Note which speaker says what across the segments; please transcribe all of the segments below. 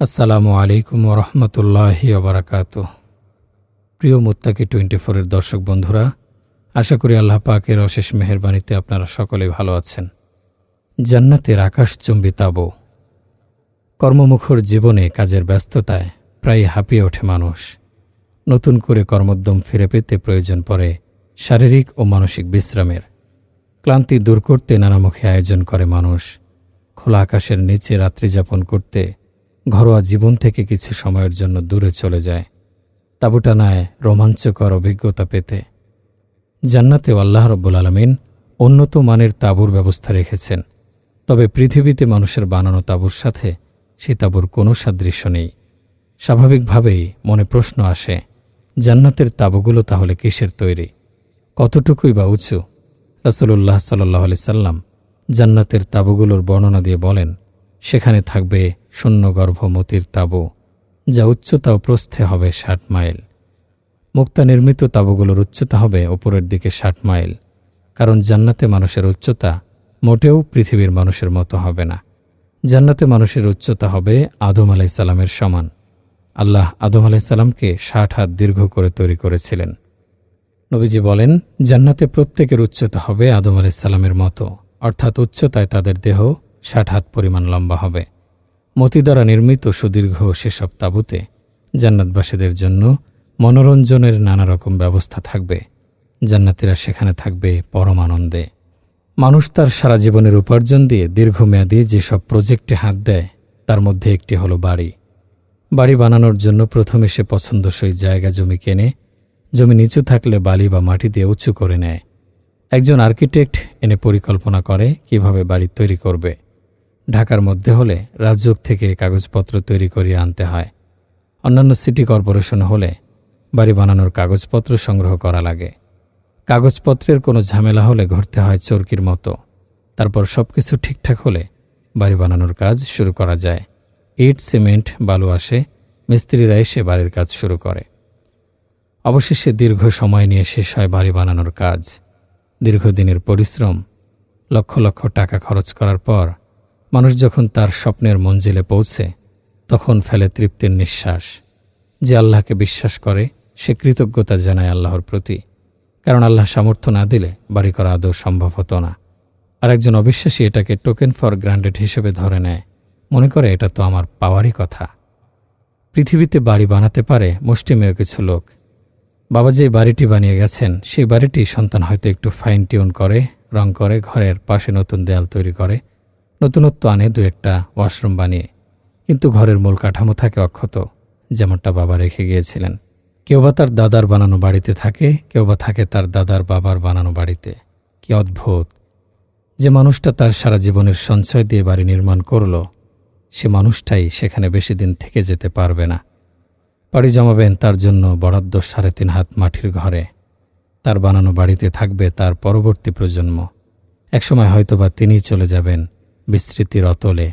Speaker 1: আসসালামু আলাইকুম ওরহমতুল্লাহি ওবারাকাতুহ। প্রিয় মুত্তাকি 24-এর দর্শক বন্ধুরা, আশা করি আল্লাহ পাকের অশেষ মেহেরবানিতে আপনারা সকলেই ভালো আছেন। জান্নাতের আকাশচুম্বী তাঁবু। কর্মমুখর জীবনে কাজের ব্যস্ততায় প্রায় হাঁপিয়ে ওঠে মানুষ। নতুন করে কর্মোদ্যম ফিরে পেতে প্রয়োজন পড়ে শারীরিক ও মানসিক বিশ্রামের। ক্লান্তি দূর করতে নানামুখী আয়োজন করে মানুষ। খোলা আকাশের নিচে রাত্রিযাপন করতে ঘরোয়া জীবন থেকে কিছু সময়ের জন্য দূরে চলে যায় তাঁবুটানায় রোমাঞ্চকর অভিজ্ঞতা পেতে। জান্নাতেও আল্লাহ রব্বুল আলামিন উন্নত মানের তাঁবুর ব্যবস্থা রেখেছেন, তবে পৃথিবীতে মানুষের বানানো তাঁবুর সাথে সেই তাঁবুর কোনো সাদৃশ্য নেই। স্বাভাবিকভাবেই মনে প্রশ্ন আসে, জান্নাতের তাঁবুগুলো তাহলে কিসের তৈরি, কতটুকুই বা উঁচু? রাসূলুল্লাহ সাল্লাল্লাহু আলাইহি সাল্লাম জান্নাতের তাঁবুগুলোর বর্ণনা দিয়ে বলেন, সেখানে থাকবে শূন্যগর্ভ মতির তাঁবু, যা উচ্চতা ও প্রস্থে হবে 60 মাইল। মুক্তা নির্মিত তাঁবুগুলোর উচ্চতা হবে ওপরের দিকে 60 মাইল, কারণ জান্নাতে মানুষের উচ্চতা মোটেও পৃথিবীর মানুষের মতো হবে না। জান্নাতে মানুষের উচ্চতা হবে আদম আলাইহিস সালামের সমান। আল্লাহ আদম আলাইহিস সালামকে 60 হাত দীর্ঘ করে তৈরি করেছিলেন। নবীজি বলেন, জান্নাতে প্রত্যেকের উচ্চতা হবে আদম আলাইহিস সালামের মতো, অর্থাৎ উচ্চতায় তাদের দেহ 60 হাত পরিমাণ লম্বা হবে। মতি দ্বারা নির্মিত সুদীর্ঘ সেসব তাঁবুতে জান্নাতবাসীদের জন্য মনোরঞ্জনের নানা রকম ব্যবস্থা থাকবে। জান্নাতীরা সেখানে থাকবে পরম আনন্দে। মানুষ তার সারা জীবনের উপার্জন দিয়ে দীর্ঘমেয়াদী যেসব প্রজেক্টে হাত দেয়, তার মধ্যে একটি হলো বাড়ি। বাড়ি বানানোর জন্য প্রথমে সে পছন্দসই জায়গা জমি কেনে। জমি নিচু থাকলে বালি বা মাটি দিয়ে উঁচু করে নেয়। একজন আর্কিটেক্ট এনে পরিকল্পনা করে কিভাবে বাড়ি তৈরি করবে। ঢাকার মধ্যে হলে রাজযোগ থেকে কাগজপত্র তৈরি করিয়ে আনতে হয়। অন্যান্য সিটি কর্পোরেশন হলে বাড়ি বানানোর কাগজপত্র সংগ্রহ করা লাগে। কাগজপত্রের কোনো ঝামেলা হলে ঘুরতে হয় চরকির মতো। তারপর সবকিছু ঠিকঠাক হলে বাড়ি বানানোর কাজ শুরু করা যায়। ইট, সিমেন্ট, বালু আসে, মিস্ত্রিরা এসে বাড়ির কাজ শুরু করে। অবশেষে দীর্ঘ সময় নিয়ে শেষ হয় বাড়ি বানানোর কাজ। দীর্ঘদিনের পরিশ্রম, লক্ষ লক্ষ টাকা খরচ করার পর মানুষ যখন তার স্বপ্নের মঞ্জিলে পৌঁছে, তখন ফেলে তৃপ্তির নিঃশ্বাস। যে আল্লাহকে বিশ্বাস করে সে কৃতজ্ঞতা জানায় আল্লাহর প্রতি, কারণ আল্লাহ সামর্থ্য না দিলে বাড়ি করা আদৌ সম্ভব হতো না। আর একজন অবিশ্বাসী এটাকে টোকেন ফর গ্রান্টেড হিসেবে ধরে নেয়, মনে করে এটা তো আমার পাওয়ারই কথা। পৃথিবীতে বাড়ি বানাতে পারে মুষ্টিমেয় কিছু লোক। বাবা যে বাড়িটি বানিয়ে গেছেন, সেই বাড়িটি সন্তান হয়তো একটু ফাইন টিউন করে, রং করে, ঘরের পাশে নতুন দেয়াল তৈরি করে, নতুনত্ব আনে, দু একটা ওয়াশরুম বানিয়ে। কিন্তু ঘরের মূল কাঠামো থাকে অক্ষত, যেমনটা বাবা রেখে গিয়েছিলেন। কেউ বা তার দাদার বানানো বাড়িতে থাকে, কেউ বা থাকে তার দাদার বাবার বানানো বাড়িতে। কি অদ্ভুত! যে মানুষটা তার সারা জীবনের সঞ্চয় দিয়ে বাড়ি নির্মাণ করল, সে মানুষটাই সেখানে বেশি দিন থেকে যেতে পারবে না। বাড়ি জমাবেন তার জন্য বরাদ্দ 3.5 হাত মাটির ঘরে। তার বানানো বাড়িতে থাকবে তার পরবর্তী প্রজন্ম। একসময় হয়তোবা তিনিই চলে যাবেন বিস্মৃতির অতলে।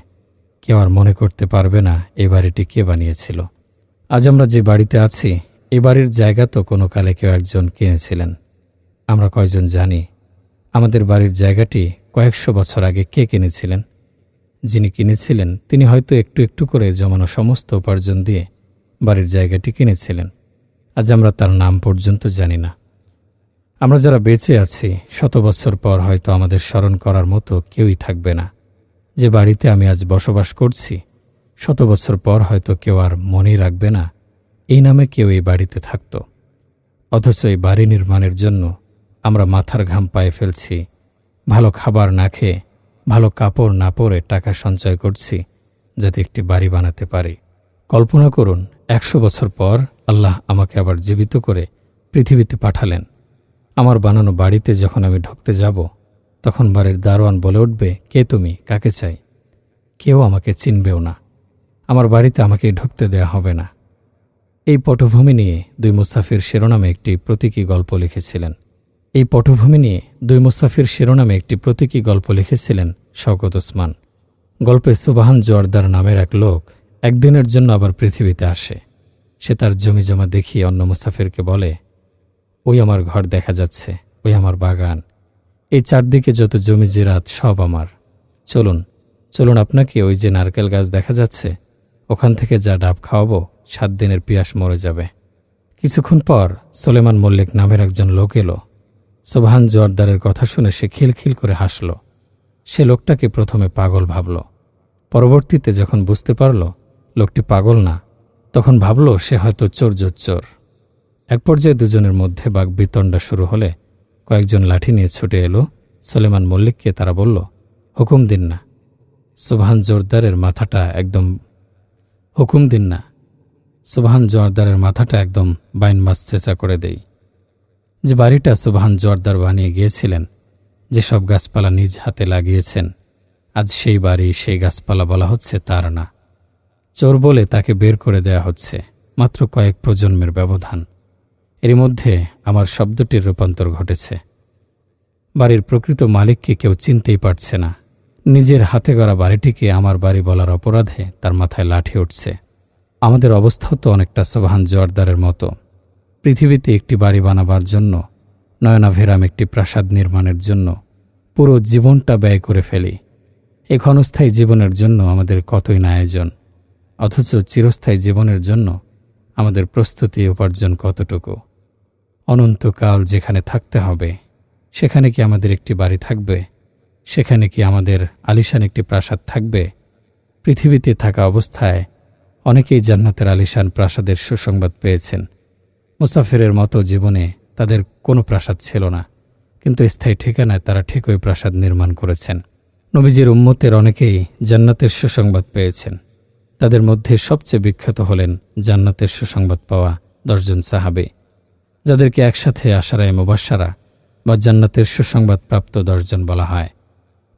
Speaker 1: কেউ আর মনে করতে পারবে না এই বাড়িটি কে বানিয়েছিল। আজ আমরা যে বাড়িতে আছি, এই বাড়ির জায়গা তো কোনো কালে কেউ একজন কিনেছিলেন। আমরা কয়জন জানি আমাদের বাড়ির জায়গাটি কয়েকশো বছর আগে কে কিনেছিলেন? যিনি কিনেছিলেন তিনি হয়তো একটু একটু করে জমানো সমস্ত উপার্জন দিয়ে বাড়ির জায়গাটি কিনেছিলেন। আজ আমরা তার নাম পর্যন্ত জানি না। আমরা যারা বেঁচে আছি, 100 বছর পর হয়তো আমাদের স্মরণ করার মতো কেউই থাকবে না। যে বাড়িতে আমি আজ বসবাস করছি, 100 বছর পর হয়তো কেউ আর মনেই রাখবে না এই নামে কেউ এই বাড়িতে থাকত। অথচ এই বাড়ি নির্মাণের জন্য আমরা মাথার ঘাম পায়ে ফেলছি, ভালো খাবার না খেয়ে, ভালো কাপড় না পরে টাকা সঞ্চয় করছি, যাতে একটি বাড়ি বানাতে পারি। কল্পনা করুন, 100 বছর পর আল্লাহ আমাকে আবার জীবিত করে পৃথিবীতে পাঠালেন। আমার বানানো বাড়িতে যখন আমি ঢুকতে যাব, তখন বাড়ির দারোয়ান বলে উঠবে, কে তুমি, কাকে চাই? কেউ আমাকে চিনবেও না। আমার বাড়িতে আমাকে ঢুকতে দেয়া হবে না। এই পটভূমি নিয়ে 2 মুসাফির শিরোনামে একটি প্রতীকী গল্প লিখেছিলেন শওকত ওসমান। গল্পে সুবহান জোয়ারদার নামের এক লোক একদিনের জন্য আবার পৃথিবীতে আসে। সে তার জমি জমা দেখিয়ে অন্য মুসাফিরকে বলে, ওই আমার ঘর দেখা যাচ্ছে, ওই আমার বাগান, এই চারদিকে যত জমি জিরাত সব আমার। চলুন আপনাকে ওই যে নারকেল গাছ দেখা যাচ্ছে, ওখান থেকে যা ডাব খাওয়াবো 7 দিনের পিয়াস মরে যাবে। কিছুক্ষণ পর সোলেমান মল্লিক নামের একজন লোক এলো। সোবহান জোয়ারদারের কথা শুনে সে খিলখিল করে হাসল। সে লোকটাকে প্রথমে পাগল ভাবল। পরবর্তীতে যখন বুঝতে পারল লোকটি পাগল না, তখন ভাবল সে হয়তো চোর। এক পর্যায়ে দুজনের মধ্যে বাকবিতণ্ডা শুরু হলে কয়েকজন লাঠি নিয়ে ছুটে এলো সোলেমান মল্লিককে। তারা বলল, হুকুম দিন না। সোবহান জোয়ারদারের মাথাটা একদম বাইন মাছ চেঁচা করে দেই। যে বাড়িটা সোবহান জোয়ারদার বানিয়ে গিয়েছিলেন, যেসব গাছপালা নিজ হাতে লাগিয়েছেন, আজ সেই বাড়ি সেই গাছপালা বলা হচ্ছে তার না। চোর বলে তাকে বের করে দেয়া হচ্ছে। মাত্র কয়েক প্রজন্মের ব্যবধান। এরই মধ্যে আমার শব্দটির রূপান্তর ঘটেছে। বাড়ির প্রকৃত মালিককে কেউ চিনতেই পারছে না। নিজের হাতে গড়া বাড়িটিকে আমার বাড়ি বলার অপরাধে তার মাথায় লাঠি উঠছে। আমাদের অবস্থাও তো অনেকটা সোবহান জোয়ারদারের মতো। পৃথিবীতে একটি বাড়ি বানাবার জন্য, নয়নাভিরাম একটি প্রাসাদ নির্মাণের জন্য পুরো জীবনটা ব্যয় করে ফেলি। এই ক্ষণস্থায়ী জীবনের জন্য আমাদের কতই না আয়োজন, অথচ চিরস্থায়ী জীবনের জন্য আমাদের প্রস্তুতি উপার্জন কতটুকু। অনন্তকাল যেখানে থাকতে হবে, সেখানে কি আমাদের একটি বাড়ি থাকবে? সেখানে কি আমাদের আলিশান একটি প্রাসাদ থাকবে? পৃথিবীতে থাকা অবস্থায় অনেকেই জান্নাতের আলিশান প্রাসাদের সুসংবাদ পেয়েছেন। মুসাফিরের মতো জীবনে তাদের কোনো প্রাসাদ ছিল না, কিন্তু স্থায়ী ঠিকানায় তারা ঠিকই প্রাসাদ নির্মাণ করেছেন। নবীজির উম্মতের অনেকেই জান্নাতের সুসংবাদ পেয়েছেন। তাদের মধ্যে সবচেয়ে বিখ্যাত হলেন জান্নাতের সুসংবাদ পাওয়া 10 জন সাহাবী, যাদেরকে একসাথে আশারায়ে মুবাশশারা বা জান্নাতের সুসংবাদ প্রাপ্ত 10 জন বলা হয়।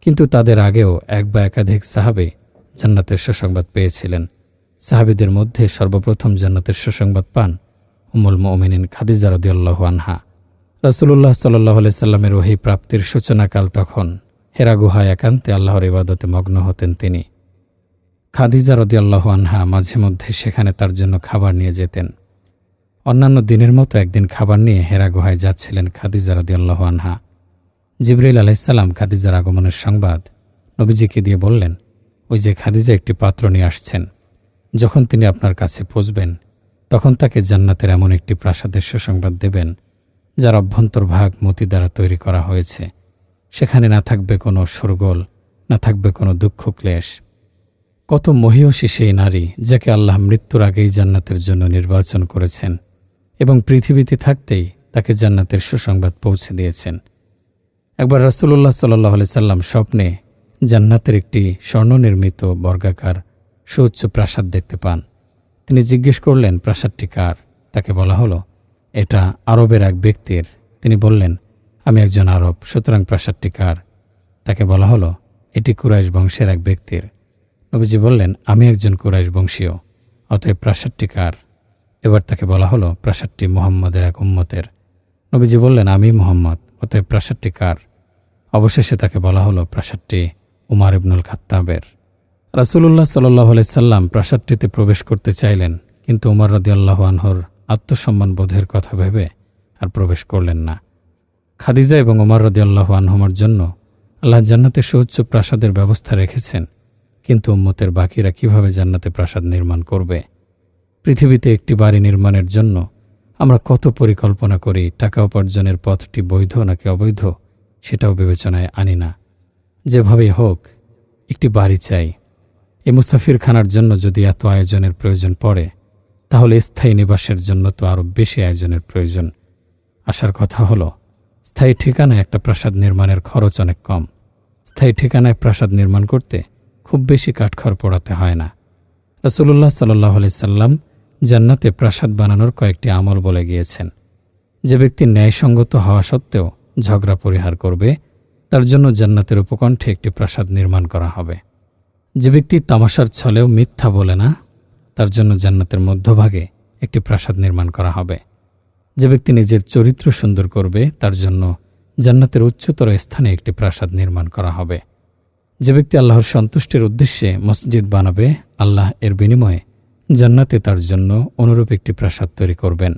Speaker 1: কিন্তু তাদের আগেও এক বা একাধিক সাহাবী জান্নাতের সুসংবাদ পেয়েছিলেন। সাহাবীদের মধ্যে সর্বপ্রথম জান্নাতের সুসংবাদ পান উম্মুল মুমিনিন খাদিজা রাদিয়াল্লাহু আনহা। রাসূলুল্লাহ সাল্লাল্লাহু আলাইহি সাল্লামের ওহী প্রাপ্তির সূচনাকাল তখন। হেরা গুহায় একান্তে আল্লাহর ইবাদতে মগ্ন হতেন তিনি। খাদিজা রাদিয়াল্লাহু আনহা মাঝে মধ্যে সেখানে তার জন্য খাবার নিয়ে যেতেন। অন্যান্য দিনের মতো একদিন খাবার নিয়ে হেরা গুহায় যাচ্ছিলেন খাদিজা রাদিয়াল্লাহু আনহা। জিবরাইল আলাইহিস সালাম খাদিজার আগমনের সংবাদ নবীজিকে দিয়ে বললেন, ওই যে খাদিজা একটি পাত্র নিয়ে আসছেন। যখন তিনি আপনার কাছে পৌঁছবেন, তখন তাকে জান্নাতের এমন একটি প্রাসাদের সুসংবাদ দেবেন, যার অভ্যন্তরভাগ মতি দ্বারা তৈরি করা হয়েছে। সেখানে না থাকবে কোনো শোরগোল, না থাকবে কোনো দুঃখ ক্লেশ। কত মহীয়সী সেই নারী, যাকে আল্লাহ মৃত্যুর আগেই জান্নাতের জন্য নির্বাচন করেছেন এবং পৃথিবীতে থাকতেই তাকে জান্নাতের সুসংবাদ পৌঁছে দিয়েছেন। একবার রাসূলুল্লাহ সাল্লাল্লাহু আলাইহি সাল্লাম স্বপ্নে জান্নাতের একটি স্বর্ণনির্মিত বর্গাকার সুউচ্চ প্রাসাদ দেখতে পান। তিনি জিজ্ঞেস করলেন, প্রাসাদটি কার? তাকে বলা হলো, এটা আরবের এক ব্যক্তির। তিনি বললেন, আমি একজন আরব, সুতরাং প্রাসাদটি কার? তাকে বলা হলো, এটি কুরাইশ বংশের এক ব্যক্তির। নবীজি বললেন, আমি একজন কুরাইশ বংশীয়, অতএব প্রাসাদটি কার? এবার তাকে বলা হলো, প্রাসাদটি মুহাম্মদের এক উম্মতের। নবীজি বললেন, আমি মুহাম্মদ, অতএব প্রাসাদটি কার? অবশেষে তাকে বলা হলো, প্রাসাদটি উমার ইবনুল খাত্তাবের। রাসূলুল্লাহ সাল্লাল্লাহু আলাইহি সাল্লাম প্রাসাদটিতে প্রবেশ করতে চাইলেন, কিন্তু উমর রাদিয়াল্লাহু আনহুর আত্মসম্মান বোধের কথা ভেবে আর প্রবেশ করলেন না। খাদিজা এবং উমর রাদিয়াল্লাহু আনহুমার জন্য আল্লাহ জান্নাতে সুউচ্চ প্রাসাদের ব্যবস্থা রেখেছেন, কিন্তু উম্মতের বাকিরা কিভাবে জান্নাতে প্রাসাদ নির্মাণ করবে? পৃথিবীতে একটি বাড়ি নির্মাণের জন্য আমরা কত পরিকল্পনা করি, টাকা উপার্জনের পথটি বৈধ নাকি অবৈধ সেটাও বিবেচনায় আনি না। যেভাবেই হোক একটি বাড়ি চাই। এই মুসাফিরখানার জন্য যদি এত আয়োজনের প্রয়োজন পড়ে, তাহলে স্থায়ী নিবাসের জন্য তো আরও বেশি আয়োজনের প্রয়োজন। আসার কথা হলো, স্থায়ী ঠিকানায় একটা প্রাসাদ নির্মাণের খরচ অনেক কম। স্থায়ী ঠিকানায় প্রাসাদ নির্মাণ করতে খুব বেশি কাঠখড় পোড়াতে হয় না। রাসূলুল্লাহ সাল্লাল্লাহু আলাইহি সাল্লাম জান্নাতে প্রাসাদ বানানোর কয়েকটি আমল বলে গিয়েছেন। যে ব্যক্তি ন্যায়সঙ্গত হওয়া সত্ত্বেও ঝগড়া পরিহার করবে, তার জন্য জান্নাতের উপকণ্ঠে একটি প্রাসাদ নির্মাণ করা হবে। যে ব্যক্তি তামাশার ছলেও মিথ্যা বলে না, তার জন্য জান্নাতের মধ্যভাগে একটি প্রাসাদ নির্মাণ করা হবে। যে ব্যক্তি নিজের চরিত্র সুন্দর করবে, তার জন্য জান্নাতের উচ্চতর স্থানে একটি প্রাসাদ নির্মাণ করা হবে। যে ব্যক্তি আল্লাহর সন্তুষ্টির উদ্দেশ্যে মসজিদ বানাবে, আল্লাহ এর বিনিময়ে জান্নাতে তার জন্য অনুরূপ একটি প্রাসাদ তৈরি করবেন।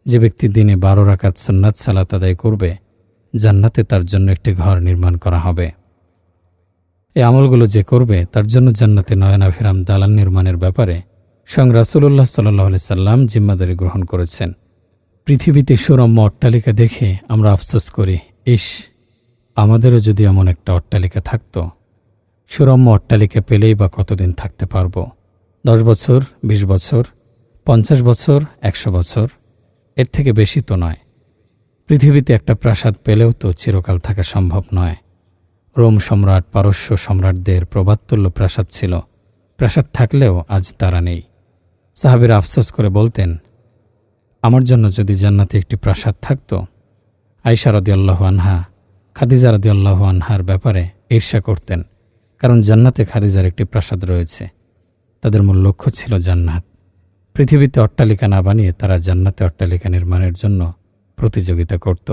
Speaker 1: যে ব্যক্তি দিনে 12 রাকাত সুন্নাত সালাত আদায় করবে, জান্নাতে তার জন্য একটি ঘর নির্মাণ করা হবে। এই আমলগুলো যে করবে তার জন্য জান্নাতে নয়নাভিরাম দালান নির্মাণের ব্যাপারে স্বয়ং রাসূলুল্লাহ সাল্লাল্লাহু আলাইহি সাল্লাম জিম্মাদারি গ্রহণ করেছেন। পৃথিবীতে সুরম্য অট্টালিকা দেখে আমরা আফসোস করি, ইস, আমাদেরও যদি এমন একটা অট্টালিকা থাকত। সুরম্য অট্টালিকা পেলেই বা কতদিন থাকতে পারব? 10 বছর, 20 বছর, 50 বছর, 100 বছর, এর থেকে বেশি তো নয়। পৃথিবীতে একটা প্রাসাদ পেলেও তো চিরকাল থাকা সম্ভব নয়। রোম সম্রাট, পারস্য সম্রাটদের প্রবাদতুল্য প্রাসাদ ছিল। প্রাসাদ থাকলেও আজ তারা নেই। সাহাবীরা আফসোস করে বলতেন, আমার জন্য যদি জান্নাতে একটি প্রাসাদ থাকত। আয়েশা রাদিয়াল্লাহু আনহা খাদিজা রাদিয়াল্লাহু আনহার ব্যাপারে ঈর্ষা করতেন, কারণ জান্নাতে খাদিজার একটি প্রাসাদ রয়েছে। তাদের মূল লক্ষ্য ছিল জান্নাত। পৃথিবীতে অট্টালিকা না বানিয়ে তারা জান্নাতে অট্টালিকা নির্মাণের জন্য প্রতিযোগিতা করত।